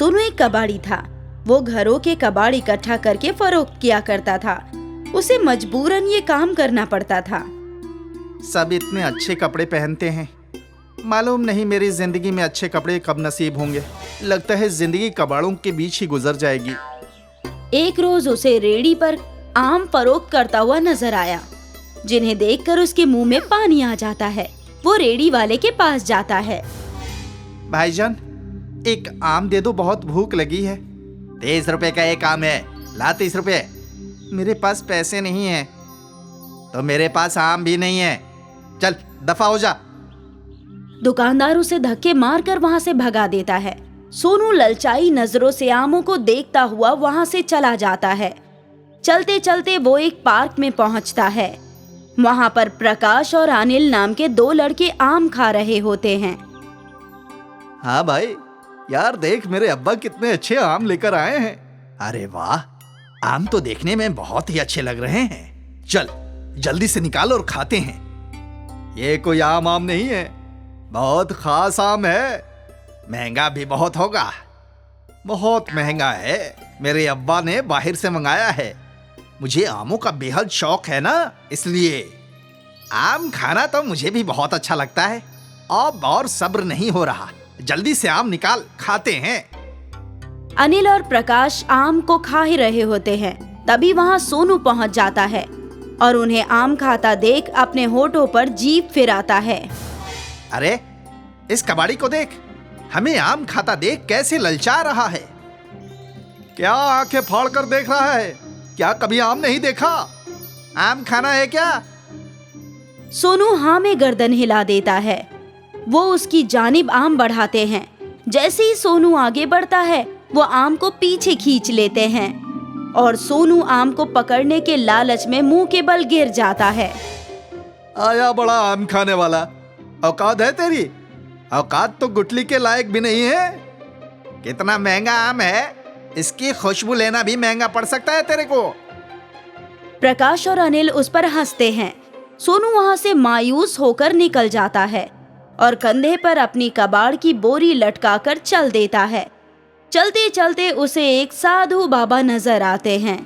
सोनू एक कबाड़ी था। वो घरों के कबाड़ इकट्ठा करके फरोख्त किया करता था। उसे मजबूरन ये काम करना पड़ता था। सब इतने अच्छे कपड़े पहनते हैं, मालूम नहीं मेरी जिंदगी में अच्छे कपड़े कब नसीब होंगे। लगता है जिंदगी कबाड़ों के बीच ही गुजर जाएगी। एक रोज उसे रेहड़ी पर आम फरोख्त करता हुआ नजर आया, जिन्हें देखकर उसके मुंह में पानी आ जाता है। वो रेहड़ी वाले के पास जाता है। भाईजान, एक आम दे दो, बहुत भूख लगी है। 30 रुपए का एक आम है, ला 30 रुपए। मेरे पास पैसे नहीं है। तो मेरे पास आम भी नहीं है, चल दफा हो जा। दुकानदार उसे धक्के मारकर वहां से भगा देता है। सोनू ललचाई नजरों से आमों को देखता हुआ वहां से चला जाता है। चलते चलते वो एक पार्क में पहुंचता है। वहां पर प्रकाश और अनिल नाम के 2 लड़के आम खा रहे होते हैं। हाँ भाई, यार देख मेरे अब्बा कितने अच्छे आम लेकर आए हैं। अरे वाह, आम तो देखने में बहुत ही अच्छे लग रहे हैं। चल जल्दी से निकाल और खाते हैं। ये कोई आम नहीं है, बहुत खास आम है। महंगा भी बहुत होगा, बहुत महंगा है। मेरे अब्बा ने बाहर से मंगाया है। मुझे आमों का बेहद शौक है ना, इसलिए आम खाना तो मुझे भी बहुत अच्छा लगता है। अब और सब्र नहीं हो रहा, जल्दी से आम निकाल, खाते हैं। अनिल और प्रकाश आम को खा ही रहे होते हैं। तभी वहां सोनू पहुंच जाता है और उन्हें आम खाता देख अपने होठों पर जीभ फिराता है। अरे इस कबाड़ी को देख, हमें आम खाता देख कैसे ललचा रहा है। क्या आंखें फाड़ कर देख रहा है? क्या कभी आम नहीं देखा? आम खाना है क्या? सोनू हाँ में गर्दन हिला देता है। वो उसकी जानिब आम बढ़ाते हैं। जैसे ही सोनू आगे बढ़ता है, वो आम को पीछे खींच लेते हैं और सोनू आम को पकड़ने के लालच में मुंह के बल गिर जाता है। आया बड़ा आम खाने वाला, औकात है तेरी? औकात तो गुठली के लायक भी नहीं है। कितना महंगा आम है, इसकी खुशबू लेना भी महंगा पड़ सकता है तेरे को। प्रकाश और अनिल उस पर हंसते हैं। सोनू वहां से मायूस होकर निकल जाता है और कंधे पर अपनी कबाड़ की बोरी लटकाकर चल देता है। चलते चलते उसे एक साधु बाबा नजर आते हैं,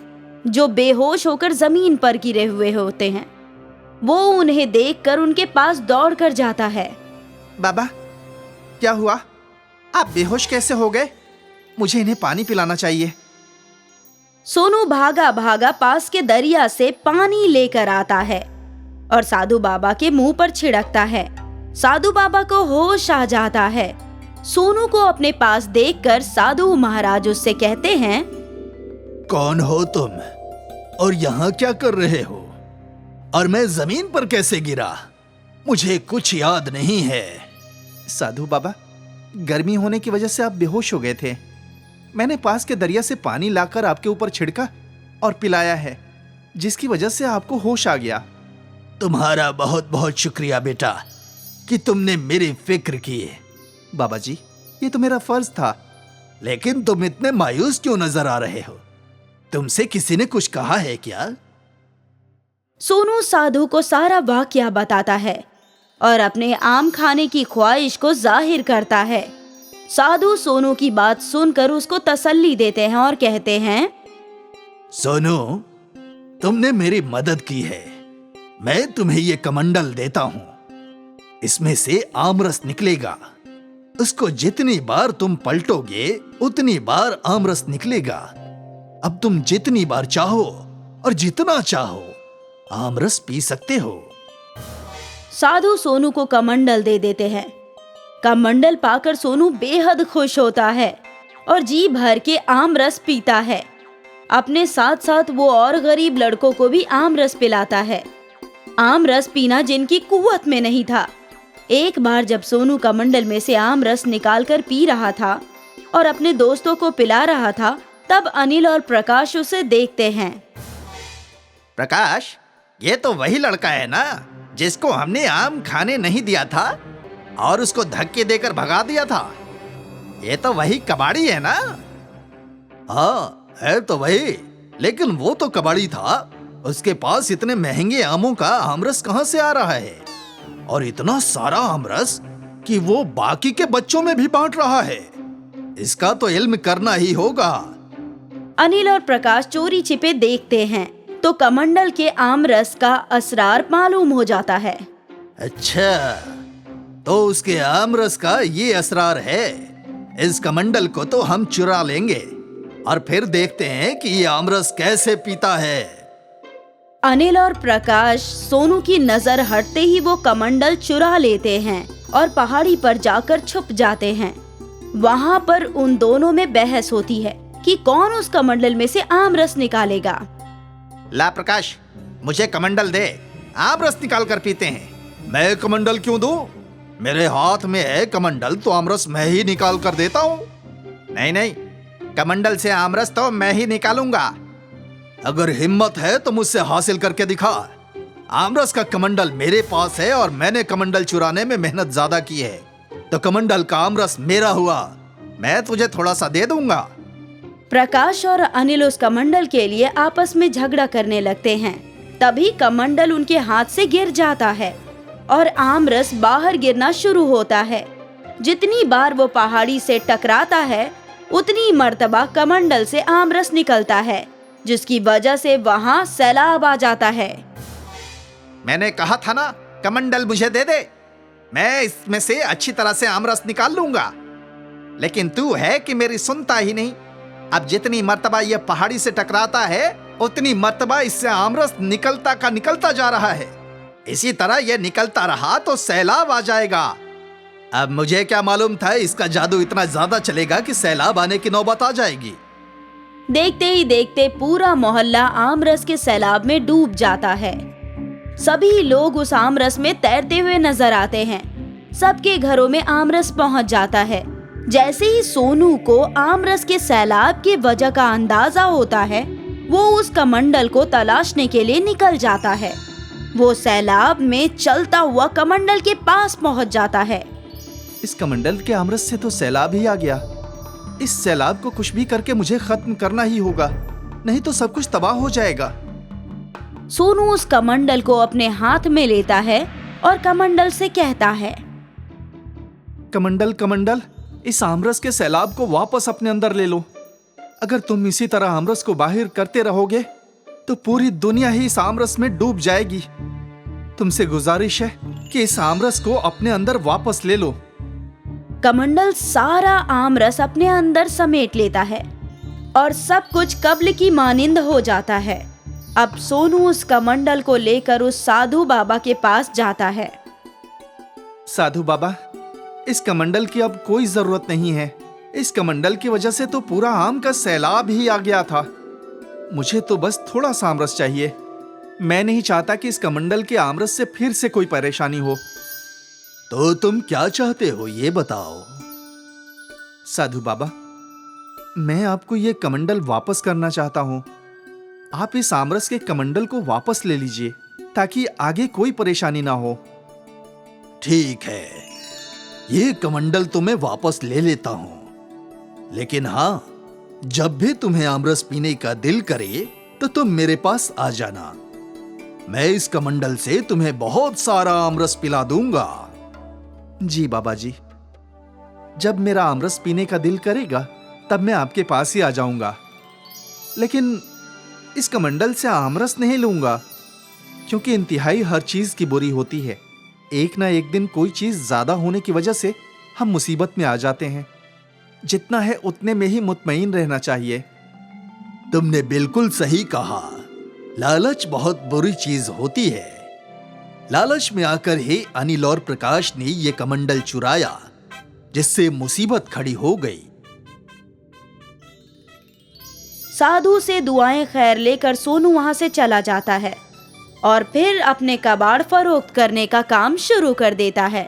जो बेहोश होकर जमीन पर गिरे हुए होते हैं। वो उन्हें देखकर उनके पास दौड़कर जाता है। बाबा, क्या हुआ? आप बेहोश कैसे हो गए? मुझे इन्हें पानी पिलाना चाहिए। सोनू भागा भागा पास के दरिया से पानी लेकर आता है और साधु बाबा के मुंह पर छिड़कता है। साधु बाबा को होश आ जाता है। सोनू को अपने पास देखकर साधु महाराज उससे कहते हैं, कौन हो तुम और यहाँ क्या कर रहे हो? और मैं जमीन पर कैसे गिरा? मुझे कुछ याद नहीं है। साधु बाबा, गर्मी होने की वजह से आप बेहोश हो गए थे। मैंने पास के दरिया से पानी लाकर आपके ऊपर छिड़का और पिलाया है, जिसकी वजह से आपको होश आ गया। तुम्हारा बहुत बहुत शुक्रिया बेटा कि तुमने मेरी फिक्र की। बाबा जी, ये तो मेरा फर्ज था। लेकिन तुम इतने मायूस क्यों नजर आ रहे हो? तुमसे किसी ने कुछ कहा है क्या? सोनू साधु को सारा वाकया बताता है और अपने आम खाने की ख्वाहिश को जाहिर करता है। साधु सोनू की बात सुनकर उसको तसल्ली देते हैं और कहते हैं, सोनू, तुमने मेरी मदद की है। मैं तुम्हें ये कमंडल देता हूं। इसमें से आमरस निकलेगा। उसको जितनी बार तुम पलटोगे उतनी बार आमरस निकलेगा। अब तुम जितनी बार चाहो और जितना चाहो आमरस पी सकते हो। साधु सोनू को कमंडल दे देते हैं। कमंडल पाकर सोनू बेहद खुश होता है और जी भर के आम रस पीता है। अपने साथ साथ वो और गरीब लड़कों को भी आम रस पिलाता है। आम रस पीना जिनकी कुव्वत में नहीं था। एक बार जब सोनू कमंडल में से आम रस निकालकर पी रहा था और अपने दोस्तों को पिला रहा था, तब अनिल और प्रकाश उसे देखते हैं। प्रकाश, ये तो वही लड़का है ना जिसको हमने आम खाने नहीं दिया था और उसको धक्के देकर भगा दिया था? ये तो वही कबाड़ी है ना? हाँ, है तो वही, लेकिन वो तो कबाड़ी था। उसके पास इतने महंगे आमों का आमरस कहां से आ रहा है? और इतना सारा आमरस कि वो बाकी के बच्चों में भी बांट रहा है। इसका तो इल्म करना ही होगा। अनिल और प्रकाश चोरी छिपे देखते हैं तो कमंडल के आमरस का असरार मालूम हो जाता है। अच्छा, तो उसके आमरस का ये असरार है। इस कमंडल को तो हम चुरा लेंगे और फिर देखते हैं कि ये आमरस कैसे पीता है। अनिल और प्रकाश सोनू की नजर हटते ही वो कमंडल चुरा लेते हैं और पहाड़ी पर जाकर छुप जाते हैं। वहाँ पर उन दोनों में बहस होती है कि कौन उस कमंडल में से आमरस निकालेगा। ला प्रकाश, मुझे कमंडल दे, आमरस निकाल कर पीते हैं। मैं कमंडल क्यों दूं? मेरे हाथ में है कमंडल, तो आमरस मैं ही निकाल कर देता हूँ। नहीं नहीं, कमंडल से आमरस तो मैं ही निकालूंगा। अगर हिम्मत है तो मुझसे हासिल करके दिखा। आमरस का कमंडल मेरे पास है और मैंने कमंडल चुराने में मेहनत ज्यादा की है, तो कमंडल का आमरस मेरा हुआ। मैं तुझे थोड़ा सा दे दूंगा। प्रकाश और अनिल उस कमंडल के लिए आपस में झगड़ा करने लगते हैं। तभी कमंडल उनके हाथ से गिर जाता है और आमरस बाहर गिरना शुरू होता है। जितनी बार वो पहाड़ी से टकराता है उतनी मर्तबा कमंडल से आमरस निकलता है, जिसकी वजह से वहाँ सैलाब आ जाता है। मैंने कहा था ना, कमंडल मुझे दे दे, मैं इसमें से अच्छी तरह से आमरस निकाल लूंगा। लेकिन तू है कि मेरी सुनता ही नहीं। अब जितनी मर्तबा ये पहाड़ी से टकराता है उतनी मर्तबा इससे आमरस निकलता का निकलता जा रहा है। इसी तरह ये निकलता रहा तो सैलाब आ जाएगा। अब मुझे क्या मालूम था इसका जादू इतना ज्यादा चलेगा कि सैलाब आने की नौबत आ जाएगी। देखते ही देखते पूरा मोहल्ला आमरस के सैलाब में डूब जाता है। सभी लोग उस आमरस में तैरते हुए नजर आते हैं। सबके घरों में आमरस पहुंच जाता है। जैसे ही सोनू को आमरस के सैलाब की वजह का अंदाजा होता है, वो उस कमंडल को तलाशने के लिए निकल जाता है। वो सैलाब में चलता हुआ कमंडल के पास पहुंच जाता है। इस कमंडल के आमरस से तो सैलाब ही आ गया। इस सैलाब को कुछ भी करके मुझे खत्म करना ही होगा, नहीं तो सब कुछ तबाह हो जाएगा। सोनू उस कमंडल को अपने हाथ में लेता है और कमंडल से कहता है, कमंडल कमंडल, इस आमरस के सैलाब को वापस अपने अंदर ले लो। अगर तुम इसी तरह आमरस को बाहर करते रहोगे तो पूरी दुनिया ही इस आमरस में डूब जाएगी। तुमसे गुजारिश है कि इस आमरस को अपने अंदर वापस ले लो। कमंडल सारा आमरस अपने अंदर समेट लेता है और सब कुछ कब्ल की मानिंद हो जाता है। अब सोनू उस कमंडल को लेकर उस साधु बाबा के पास जाता है। साधु बाबा, इस कमंडल की अब कोई जरूरत नहीं है। इस कमंडल की वजह से तो पूरा आम का सैलाब ही आ गया था। मुझे तो बस थोड़ा सा आमरस चाहिए। मैं नहीं चाहता कि इस कमंडल के आमरस से फिर से कोई परेशानी हो। तो तुम क्या चाहते हो ये बताओ। साधु बाबा, मैं आपको ये कमंडल वापस करना चाहता हूँ। आप इस आमरस के कमंडल को वापस ले लीजिए ताकि आगे कोई परेशानी ना हो। ठीक है, ये कमंडल तो मैं वापस ले लेता हूं, लेकिन हाँ, जब भी तुम्हें आमरस पीने का दिल करे तो तुम मेरे पास आ जाना। मैं इस कमंडल से तुम्हें बहुत सारा आमरस पिला दूंगा। जी बाबा जी, जब मेरा आमरस पीने का दिल करेगा तब मैं आपके पास ही आ जाऊंगा। लेकिन इस कमंडल से आमरस नहीं लूंगा, क्योंकि इंतहाई हर चीज की बुरी होती है। एक ना एक दिन कोई चीज ज्यादा होने की वजह से हम मुसीबत में आ जाते हैं। जितना है उतने में ही मुतमईन रहना चाहिए। तुमने बिल्कुल सही कहा। लालच बहुत बुरी चीज होती है। लालच में आकर ही अनिल और प्रकाश ने ये कमंडल चुराया, जिससे मुसीबत खड़ी हो गई। साधु से दुआएं खैर लेकर सोनू वहां से चला जाता है और फिर अपने कबाड़ फरोख्त करने का काम शुरू कर देता है।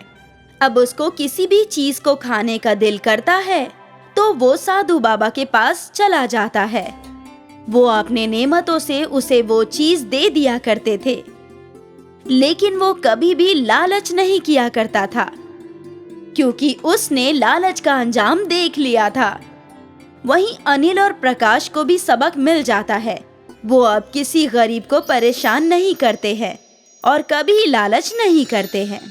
अब उसको किसी भी चीज को खाने का दिल करता है तो वो साधु बाबा के पास चला जाता है। वो अपने नेमतों से उसे वो चीज दे दिया करते थे, लेकिन वो कभी भी लालच नहीं किया करता था, क्योंकि उसने लालच का अंजाम देख लिया था। वहीं अनिल और प्रकाश को भी सबक मिल जाता है। वो अब किसी गरीब को परेशान नहीं करते हैं और कभी लालच नहीं करते हैं।